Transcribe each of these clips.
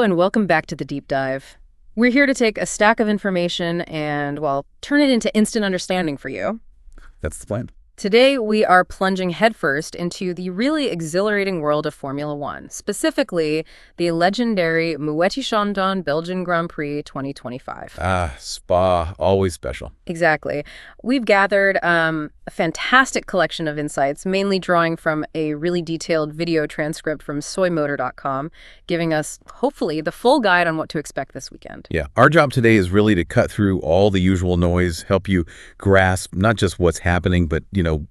and welcome back to the Deep Dive. We're here to take a stack of information and, well, turn it into instant understanding for you. That's the plan. Today, we are plunging headfirst into the really exhilarating world of Formula One, specifically the legendary Moët-Chandon Belgian Grand Prix 2025. Spa, always special. Exactly. We've gathered a fantastic collection of insights, mainly drawing from a really detailed video transcript from soymotor.com, giving us, hopefully, the full guide on what to expect this weekend. Yeah, our job today is really to cut through all the usual noise, help you grasp not just what's happening, but,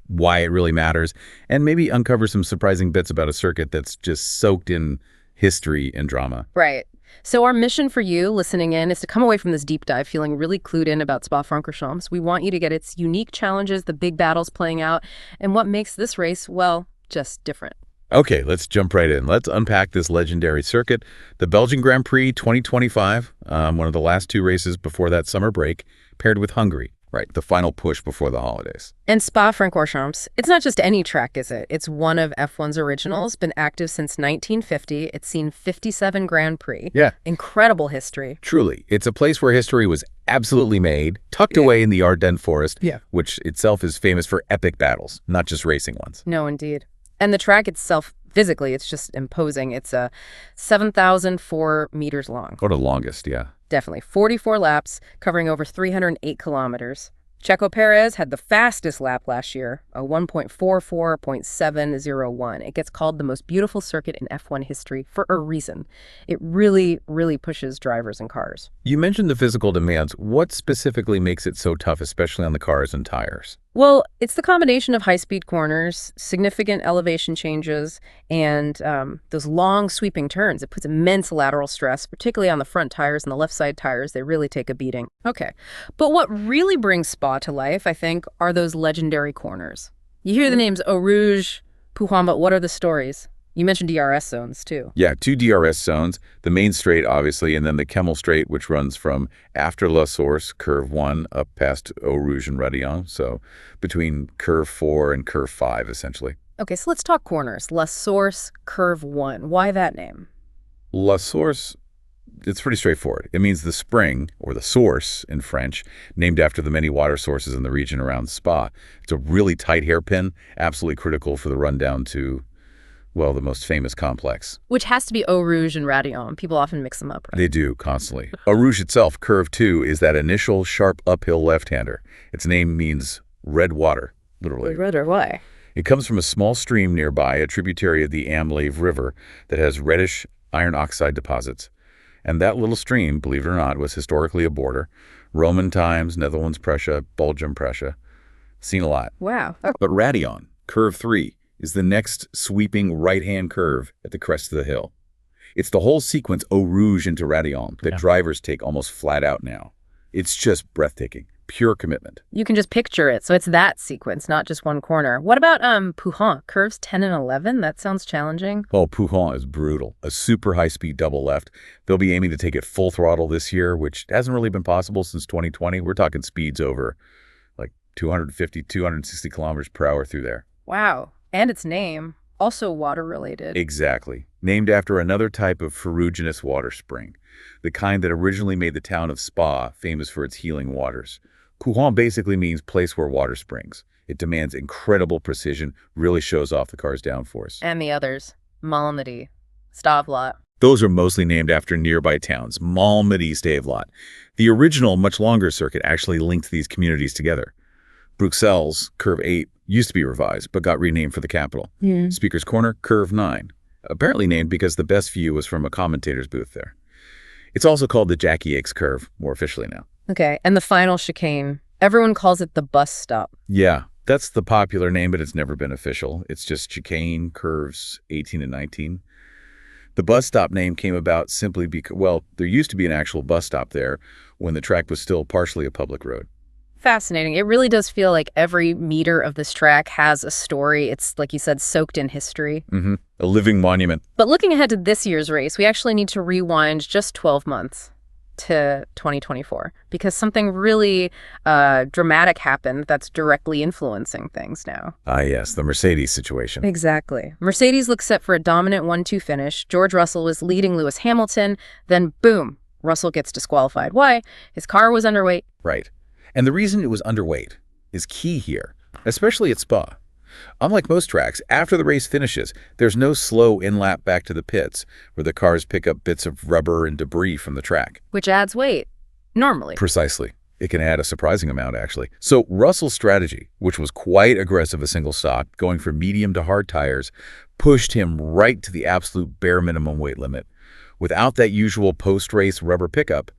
why it really matters, and maybe uncover some surprising bits about a circuit that's just soaked in history and drama. Right. So our mission for you listening in is to come away from this deep dive feeling really clued in about SPA-FRANCORCHAMPS. We want you to get its unique challenges, the big battles playing out, and what makes this race, well, just different. Okay, let's jump right in. Let's unpack this legendary circuit, the Belgian Grand Prix 2025, one of the last two races before that summer break, paired with Hungary. Right, the final push before the holidays. And SPA-FRANCORCHAMPS, it's not just any track, is it? It's one of F1's originals, been active since 1950. It's seen 57 Grand Prix. Yeah. Incredible history. Truly. It's a place where history was absolutely made, tucked away in the Ardennes forest, which itself is famous for epic battles, not just racing ones. No, indeed. And the track itself, physically, it's just imposing. It's 7,004 meters long. Or the longest, yeah. Definitely. 44 laps, covering over 308 kilometers. Checo Perez had the fastest lap last year, a 1.44.701. It gets called the most beautiful circuit in F1 history for a reason. It really, really pushes drivers and cars. You mentioned the physical demands. What specifically makes it so tough, especially on the cars and tires? Well, it's the combination of high-speed corners, significant elevation changes, and those long sweeping turns. It puts immense lateral stress, particularly on the front tires and the left side tires. They really take a beating. Okay, but what really brings Spa to life, I think, are those legendary corners. You hear the names ROUGE, POUHON, but what are the stories? You mentioned DRS zones, too. Yeah, two DRS zones, the main straight, obviously, and then the Kemmel straight, which runs from after La Source, curve 1, up past ROUGE and Raidillon, so between curve 4 and curve 5, essentially. Okay, so let's talk corners. La Source, curve 1. Why that name? La Source, it's pretty straightforward. It means the spring, or the source in French, named after the many water sources in the region around Spa. It's a really tight hairpin, absolutely critical for the run down to, well, the most famous complex. Which has to be ROUGE and Raidillon. People often mix them up, right? They do, constantly. ROUGE itself, curve 2, is that initial sharp uphill left-hander. Its name means red water, literally. Red or why? It comes from a small stream nearby, a tributary of the Amlève River that has reddish iron oxide deposits. And that little stream, believe it or not, was historically a border. Roman times, Netherlands Prussia, Belgium Prussia. Seen a lot. Wow. But Raidillon, curve 3, is the next sweeping right-hand curve at the crest of the hill. It's the whole sequence ROUGE into Raidillon that drivers take almost flat out now. It's just breathtaking. Pure commitment. You can just picture it. So it's that sequence, not just one corner. What about POUHON? Curves 10 and 11? That sounds challenging. Oh, POUHON is brutal. A super high-speed double left. They'll be aiming to take it full throttle this year, which hasn't really been possible since 2020. We're talking speeds over like 250, 260 kilometers per hour through there. Wow. And its name, also water-related. Exactly. Named after another type of ferruginous water spring, the kind that originally made the town of Spa famous for its healing waters. POUHON basically means place where water springs. It demands incredible precision, really shows off the car's downforce. And the others, Malmedy, Stavelot. Those are mostly named after nearby towns, Malmedy, Stavelot. The original, much longer circuit actually linked these communities together. Bruxelles, curve 8, used to be revised, but got renamed for the capital. Speaker's Corner, curve 9, apparently named because the best view was from a commentator's booth there. It's also called the Jackie Aches curve, more officially now. Okay, and the final chicane. Everyone calls it the bus stop. Yeah, that's the popular name, but it's never been official. It's just chicane, curves 18 and 19. The bus stop name came about simply because, well, there used to be an actual bus stop there when the track was still partially a public road. Fascinating. It really does feel like every meter of this track has a story. It's, like you said, soaked in history. A living monument. But looking ahead to this year's race, we actually need to rewind just 12 months. to 2024 because something really dramatic happened that's directly influencing things now. Ah, yes, the Mercedes situation. Exactly. Mercedes looks set for a dominant 1-2 finish. George Russell was leading Lewis Hamilton. Then, boom, Russell gets disqualified. Why? His car was underweight. Right. And the reason it was underweight is key here, especially at Spa. Unlike most tracks, after the race finishes, there's no slow in-lap back to the pits where the cars pick up bits of rubber and debris from the track. Which adds weight, normally. Precisely. It can add a surprising amount, actually. So Russell's strategy, which was quite aggressive a single stock, going from medium to hard tires, pushed him right to the absolute bare minimum weight limit. Without that usual post-race rubber pickup,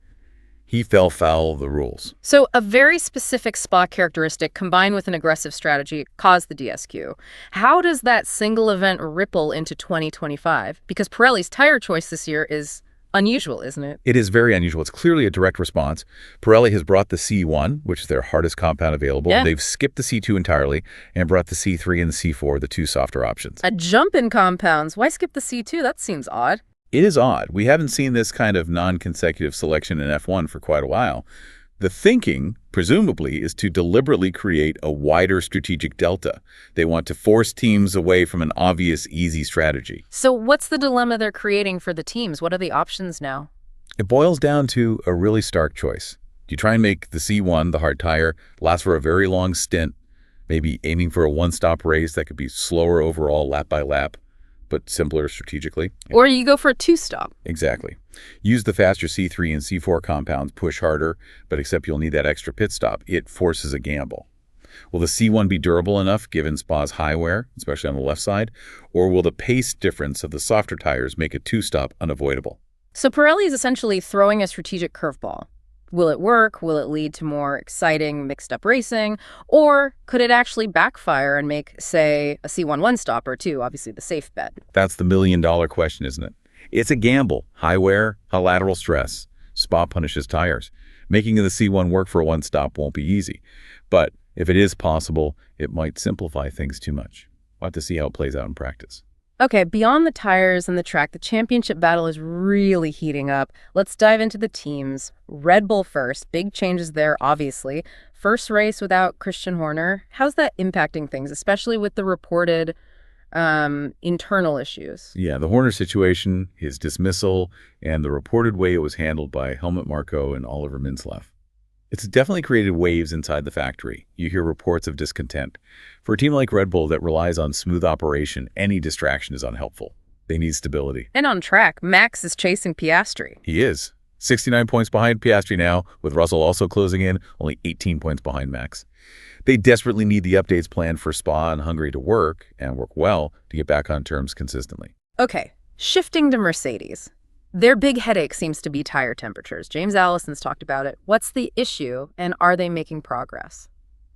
he fell foul of the rules. So a very specific Spa characteristic combined with an aggressive strategy caused the DSQ. How does that single event ripple into 2025? Because Pirelli's tire choice this year is unusual, isn't it? It is very unusual. It's clearly a direct response. Pirelli has brought the C1, which is their hardest compound available. Yeah. They've skipped the C2 entirely and brought the C3 and the C4, the two softer options. A jump in compounds. Why skip the C2? That seems odd. It is odd. We haven't seen this kind of non-consecutive selection in F1 for quite a while. The thinking, presumably, is to deliberately create a wider strategic delta. They want to force teams away from an obvious, easy strategy. So what's the dilemma they're creating for the teams? What are the options now? It boils down to a really stark choice. Do you try and make the C1, the hard tire, last for a very long stint, maybe aiming for a one-stop race that could be slower overall lap by lap, but simpler strategically? Or you go for a two-stop. Exactly. Use the faster C3 and C4 compounds, push harder, but except you'll need that extra pit stop. It forces a gamble. Will the C1 be durable enough given Spa's high wear, especially on the left side, or will the pace difference of the softer tires make a two-stop unavoidable? So Pirelli is essentially throwing a strategic curveball. Will it work? Will it lead to more exciting mixed-up racing? Or could it actually backfire and make, say, a C1 one-stop or two, obviously the safe bet? That's the million-dollar question, isn't it? It's a gamble. High wear, high lateral stress. Spa punishes tires. Making the C1 work for a one-stop won't be easy. But if it is possible, it might simplify things too much. We'll have to see how it plays out in practice. Okay, beyond the tires and the track, the championship battle is really heating up. Let's dive into the teams. Red Bull first. Big changes there, obviously. First race without Christian Horner. How's that impacting things, especially with the reported internal issues? Yeah, the Horner situation, his dismissal, and the reported way it was handled by Helmut Marko and Oliver Mintzlaff. It's definitely created waves inside the factory. You hear reports of discontent. For a team like Red Bull that relies on smooth operation, any distraction is unhelpful. They need stability. And on track, Max is chasing Piastri. He is. 69 points behind Piastri now, with Russell also closing in, only 18 points behind Max. They desperately need the updates planned for Spa and Hungary to work, and work well, to get back on terms consistently. Okay, shifting to Mercedes. Their big headache seems to be tire temperatures. James Allison's talked about it. What's the issue, and are they making progress?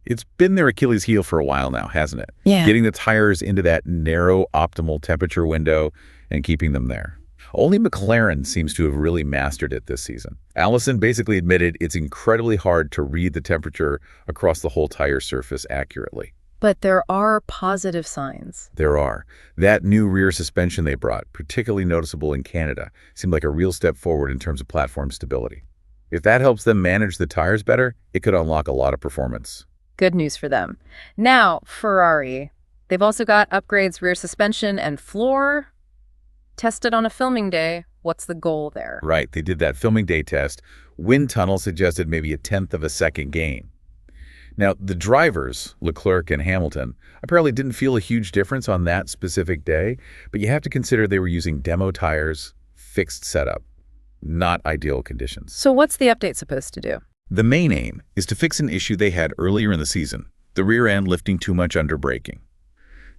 It's been their Achilles heel for a while now, hasn't it? Yeah. Getting the tires into that narrow, optimal temperature window and keeping them there. Only McLaren seems to have really mastered it this season. Allison basically admitted it's incredibly hard to read the temperature across the whole tire surface accurately. But there are positive signs. There are. That new rear suspension they brought, particularly noticeable in Canada, seemed like a real step forward in terms of platform stability. If that helps them manage the tires better, it could unlock a lot of performance. Good news for them. Now, Ferrari. They've also got upgrades, rear suspension, and floor. Tested on a filming day. What's the goal there? Right, they did that filming day test. Wind tunnel suggested maybe a tenth of a second gain. Now, the drivers, Leclerc and Hamilton, apparently didn't feel a huge difference on that specific day, but you have to consider they were using demo tires, fixed setup, not ideal conditions. So what's the update supposed to do? The main aim is to fix an issue they had earlier in the season, the rear end lifting too much under braking.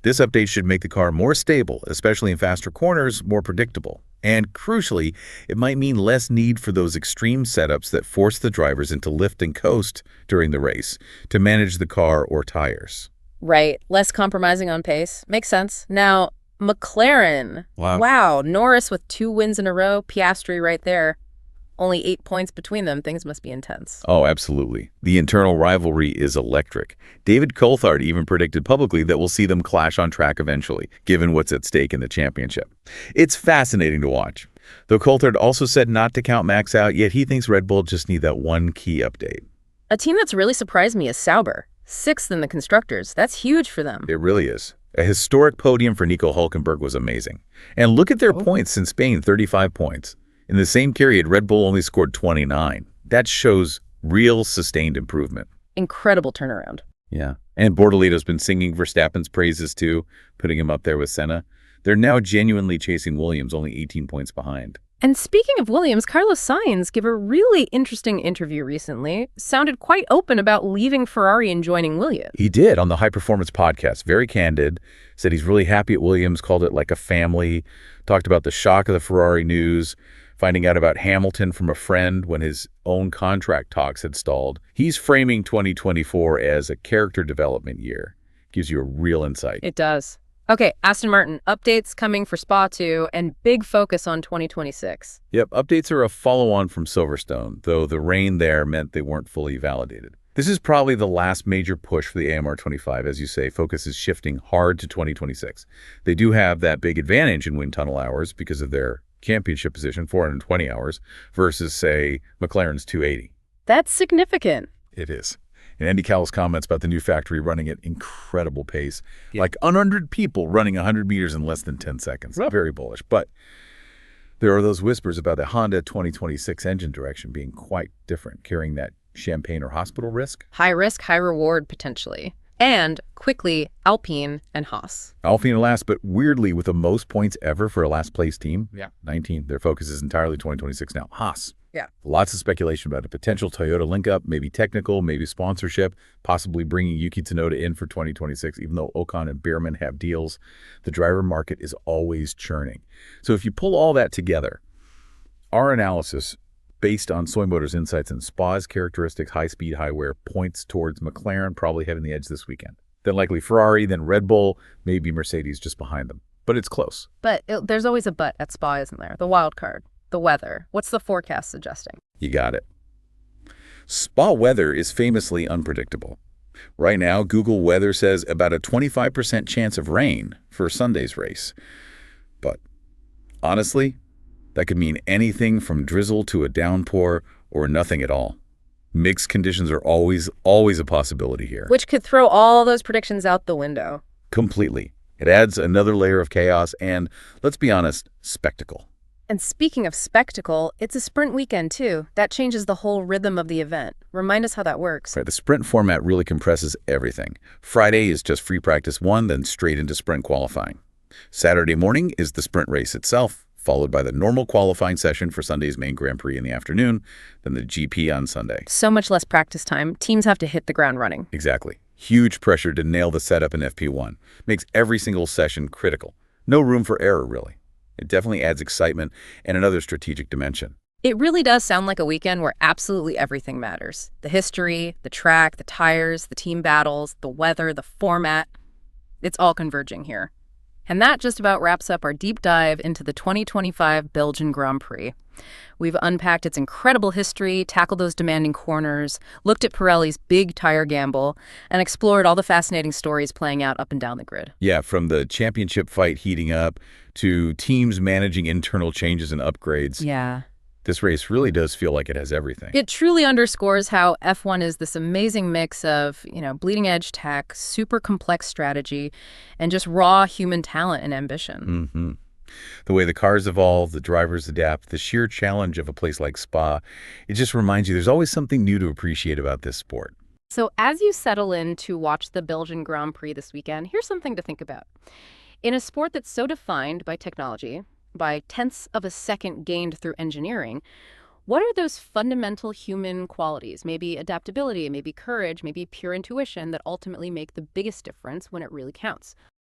This update should make the car more stable, especially in faster corners, more predictable. And crucially, it might mean less need for those extreme setups that force the drivers into lift and coast during the race to manage the car or tires. Right. Less compromising on pace. Makes sense. Now, McLaren. Wow. Norris with 2 wins in a row. Piastri right there. Only 8 points between them. Things must be intense. Oh, absolutely. The internal rivalry is electric. David Coulthard even predicted publicly that we'll see them clash on track eventually, given what's at stake in the championship. It's fascinating to watch. Though Coulthard also said not to count Max out, yet he thinks Red Bull just need that one key update. A team that's really surprised me is Sauber, 6th in the Constructors. That's huge for them. It really is. A historic podium for Nico Hülkenberg was amazing. And look at their points in Spain, 35 points. In the same period, Red Bull only scored 29. That shows real sustained improvement. Incredible turnaround. Yeah. And Bortolito's been singing Verstappen's praises too, putting him up there with Senna. They're now genuinely chasing Williams, only 18 points behind. And speaking of Williams, Carlos Sainz gave a really interesting interview recently. Sounded quite open about leaving Ferrari and joining Williams. He did on the High Performance podcast, very candid, said he's really happy at Williams, called it like a family, talked about the shock of the Ferrari news, finding out about Hamilton from a friend when his own contract talks had stalled. He's framing 2024 as a character development year. Gives you a real insight. It does. Okay, Aston Martin, updates coming for Spa 2 and big focus on 2026. Yep, updates are a follow-on from Silverstone, though the rain there meant they weren't fully validated. This is probably the last major push for the AMR25. As you say, focus is shifting hard to 2026. They do have that big advantage in wind tunnel hours because of their championship position, 420 hours, versus, say, McLaren's 280. That's significant. It is. And Andy Cowell's comments about the new factory running at incredible pace, like 100 people running 100 meters in less than 10 seconds. Very bullish. But there are those whispers about the Honda 2026 engine direction being quite different, carrying that champagne or hospital risk. High risk, high reward, potentially. And quickly, Alpine and Haas. Alpine last, but weirdly with the most points ever for a last-place team. Yeah. 19. Their focus is entirely 2026 now. Haas. Yeah. Lots of speculation about a potential Toyota link-up, maybe technical, maybe sponsorship, possibly bringing Yuki Tsunoda in for 2026, even though Ocon and Bierman have deals. The driver market is always churning. So if you pull all that together, our analysis, based on Soy Motors insights and Spa's characteristics, high-speed, high-wear, points towards McLaren probably having the edge this weekend. Then likely Ferrari, then Red Bull, maybe Mercedes just behind them. But it's close. But there's always a but at Spa, isn't there? The wild card. The weather. What's the forecast suggesting? You got it. Spa weather is famously unpredictable. Right now, Google Weather says about a 25% chance of rain for Sunday's race. But honestly, that could mean anything from drizzle to a downpour or nothing at all. Mixed conditions are always a possibility here. Which could throw all those predictions out the window. Completely. It adds another layer of chaos and, let's be honest, spectacle. And speaking of spectacle, it's a sprint weekend, too. That changes the whole rhythm of the event. Remind us how that works. Right, the sprint format really compresses everything. Friday is just free practice 1, then straight into sprint qualifying. Saturday morning is the sprint race itself, followed by the normal qualifying session for Sunday's main Grand Prix in the afternoon, then the GP on Sunday. So much less practice time. Teams have to hit the ground running. Exactly. Huge pressure to nail the setup in FP1. Makes every single session critical. No room for error, really. It definitely adds excitement and another strategic dimension. It really does sound like a weekend where absolutely everything matters. The history, the track, the tires, the team battles, the weather, the format. It's all converging here. And that just about wraps up our deep dive into the 2025 Belgian Grand Prix. We've unpacked its incredible history, tackled those demanding corners, looked at Pirelli's big tire gamble, and explored all the fascinating stories playing out up and down the grid. Yeah, from the championship fight heating up to teams managing internal changes and upgrades. Yeah. This race really does feel like it has everything. It truly underscores how F1 is this amazing mix of, bleeding edge tech, super complex strategy, and just raw human talent and ambition. Mm-hmm. The way the cars evolve, the drivers adapt, the sheer challenge of a place like Spa, it just reminds you there's always something new to appreciate about this sport. So as you settle in to watch the Belgian Grand Prix this weekend, here's something to think about. In a sport that's so defined by technology, by tenths of a second gained through engineering, what are those fundamental human qualities, maybe adaptability, maybe courage, maybe pure intuition, that ultimately make the biggest difference when it really counts?